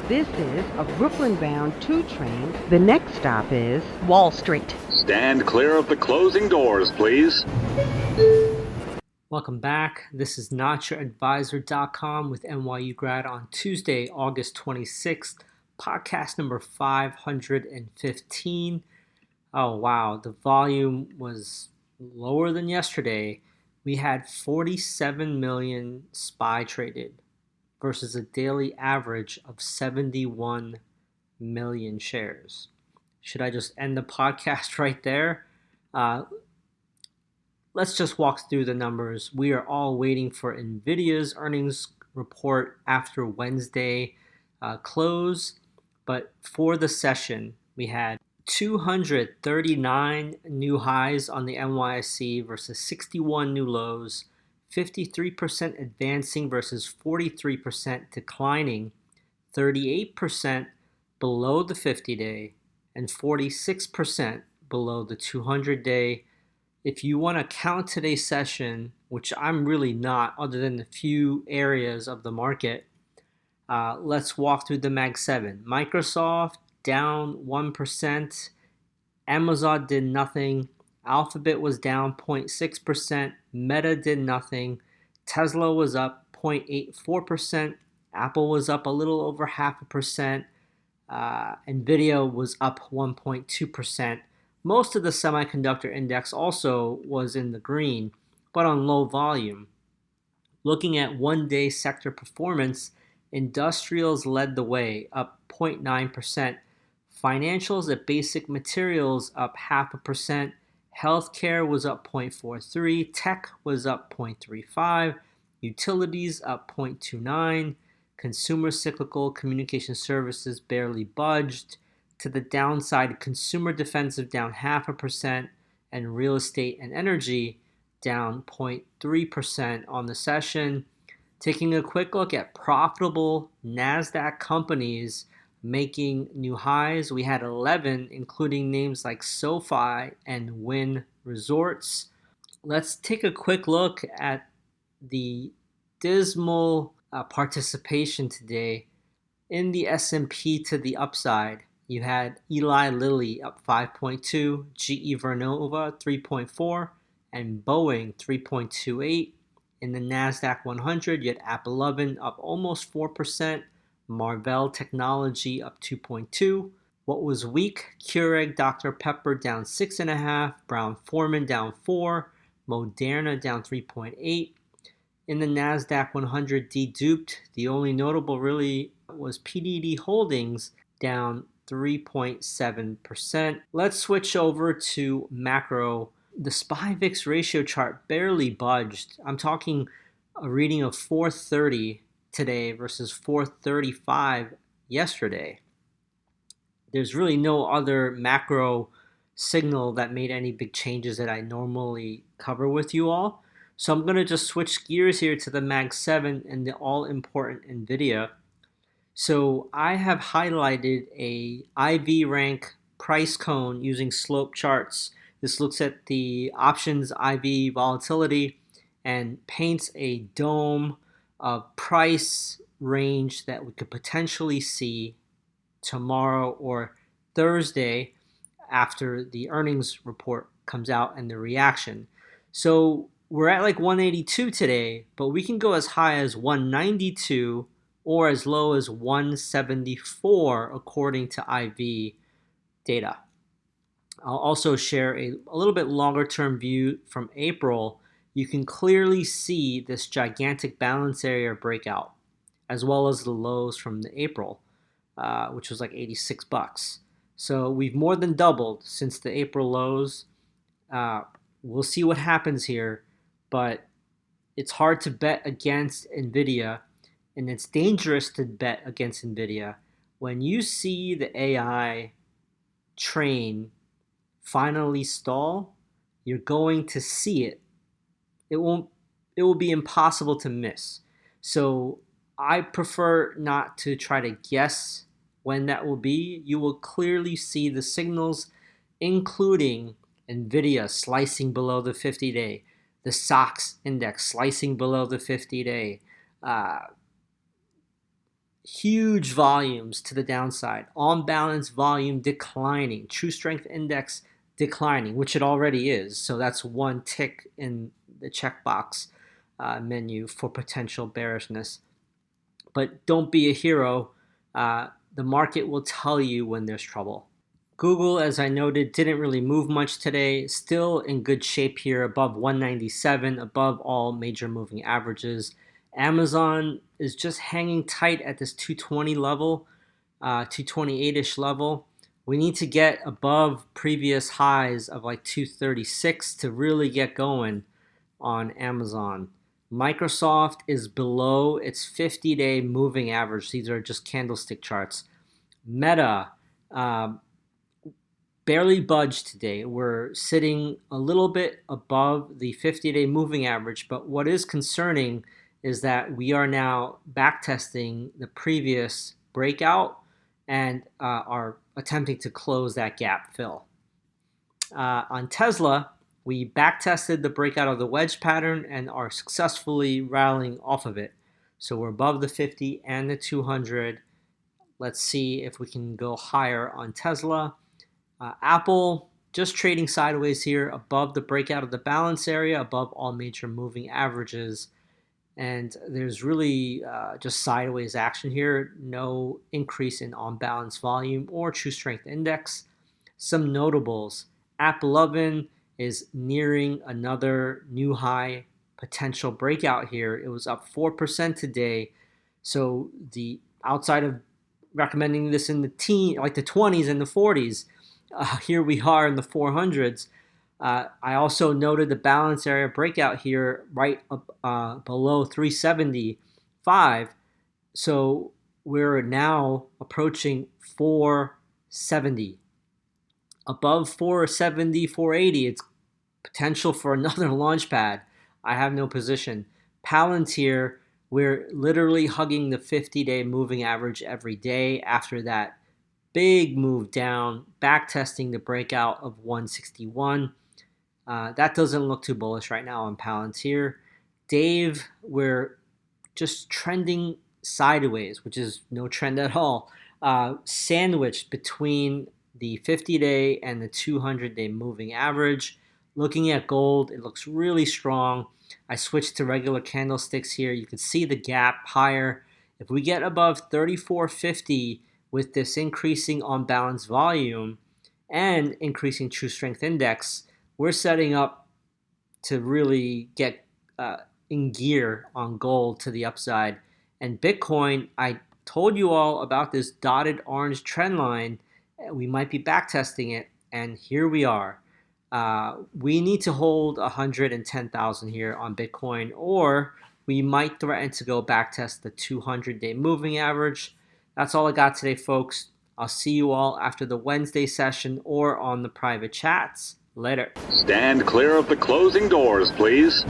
This is a Brooklyn-bound 2 train. The next stop is Wall Street. Stand clear of the closing doors, please. Welcome back. This is NotYourAdvisor.com with NYU grad on Tuesday, August 26th, podcast number 515. Oh, wow. The volume was lower than yesterday. We had 47 million SPY traded versus a daily average of 71 million shares. Should I just end the podcast right there? Let's just walk through the numbers. We are all waiting for NVIDIA's earnings report after Wednesday close. But for the session, we had 239 new highs on the NYSE versus 61 new lows, 53% advancing versus 43% declining, 38% below the 50-day, and 46% below the 200-day. If you want to count today's session, which I'm really not, other than a few areas of the market, let's walk through the Mag 7. Microsoft down 1%. Amazon did nothing. Alphabet was down 0.6%. Meta did nothing. Tesla was up 0.84%. Apple was up a little over 0.5%. NVIDIA was up 1.2%. Most of the semiconductor index also was in the green, but on low volume. Looking at one-day sector performance, industrials led the way, up 0.9%. Financials at basic materials up 0.5%. Healthcare was up 0.43%. Tech was up 0.35%. Utilities up 0.29%. Consumer cyclical communication services barely budged. To the downside, consumer defensive down 0.5%, and real estate and energy down 0.3% on the session. Taking a quick look at profitable NASDAQ companies making new highs, we had 11, including names like SoFi and Wynn Resorts. Let's take a quick look at the dismal participation today in the S&P to the upside. You had Eli Lilly up 5.2, GE Vernova 3.4, and Boeing 3.28. In the NASDAQ 100, you had AppLovin up almost 4%, Marvell Technology up 2.2. What was weak? Keurig Dr. Pepper down 6.5, Brown-Forman down 4, Moderna down 3.8. In the NASDAQ 100 deduped, the only notable really was PDD Holdings down 3.7%. Let's switch over to macro. The SPY VIX ratio chart barely budged. I'm talking a reading of 430 today versus 435 yesterday. There's really no other macro signal that made any big changes that I normally cover with you all. So I'm going to just switch gears here to the Mag 7 and the all-important NVIDIA. So I have highlighted a IV rank price cone using slope charts. This looks at the options IV volatility and paints a dome of price range that we could potentially see tomorrow or Thursday after the earnings report comes out and the reaction. So we're at like 182 today, but we can go as high as 192 or as low as 174 according to IV data. I'll also share a little bit longer term view from April. You can clearly see this gigantic balance area breakout, as well as the lows from the April, which was like $86. So we've more than doubled since the April lows. We'll see what happens here, but it's hard to bet against NVIDIA, and it's dangerous to bet against NVIDIA. When you see the AI train finally stall, you're going to see it. It will be impossible to miss. So I prefer not to try to guess when that will be. You will clearly see the signals, including NVIDIA slicing below the 50-day, the SOX index slicing below the 50-day, huge volumes to the downside. On balance volume declining. True strength index declining, which it already is. So that's one tick in the checkbox menu for potential bearishness. But don't be a hero. The market will tell you when there's trouble. Google, as I noted, didn't really move much today. Still in good shape here, above 197, above all major moving averages. Amazon is just hanging tight at this 220 level, 228-ish level. We need to get above previous highs of like 236 to really get going on Amazon. Microsoft is below its 50-day moving average. These are just candlestick charts. Meta, barely budged today. We're sitting a little bit above the 50-day moving average, but what is concerning is that we are now backtesting the previous breakout and are attempting to close that gap fill. On Tesla, we backtested the breakout of the wedge pattern and are successfully rallying off of it. So we're above the 50 and the 200. Let's see if we can go higher on Tesla. Apple just trading sideways here above the breakout of the balance area, above all major moving averages. And there's really just sideways action here. No increase in on-balance volume or true strength index. Some notables. App 11 is nearing another new high potential breakout here. It was up 4% today. So the outside of recommending this in the like the 20s and the 40s, here we are in the 400s. I also noted the balance area breakout here right up below 375. So we're now approaching 470. Above 470, 480, it's potential for another launch pad. I have no position. Palantir, we're literally hugging the 50-day moving average every day after that big move down, back testing the breakout of 161. That doesn't look too bullish right now on Palantir. Dave, we're just trending sideways, which is no trend at all. Sandwiched between the 50-day and the 200-day moving average. Looking at gold, it looks really strong. I switched to regular candlesticks here. You can see the gap higher. If we get above 34.50 with this increasing on balance volume and increasing true strength index, we're setting up to really get in gear on gold to the upside. And Bitcoin, I told you all about this dotted orange trend line. We might be backtesting it, and here we are. We need to hold 110,000 here on Bitcoin, or we might threaten to go backtest the 200-day moving average. That's all I got today, folks. I'll see you all after the Wednesday session or on the private chats. Later. Stand clear of the closing doors, please.